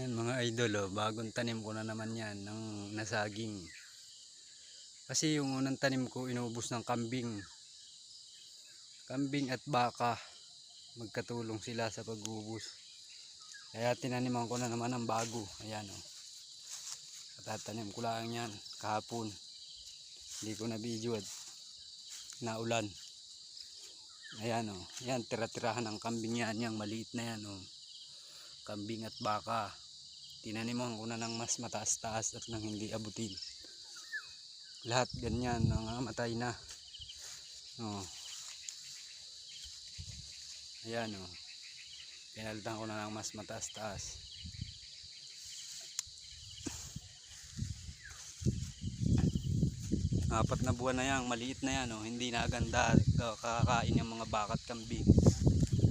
Yan mga idol, oh, bagong tanim ko na naman yan ng nasaging. Kasi yung unang tanim ko inubos ng kambing. Kambing at baka, magkatulong sila sa pag-ubos. Kaya tinaniman ko na naman ng bago. Ayan, oh. Tatanim ko lang yan kahapon. Hindi ko na video at naulan. Ayan, oh. Yan, tira-tirahan ng kambing yan. Yung maliit na yan, oh. Kambing at baka. Tinaniman ko na ng mas mataas-taas at nang hindi abutin. Lahat ganyan, nangamatay na. Oh. Ayan, oh. Pinalitan ko na ng mas mataas-taas. Apat na buwan na yan, maliit na yan, oh. Hindi na aganda kakakain yung mga baka at kambing.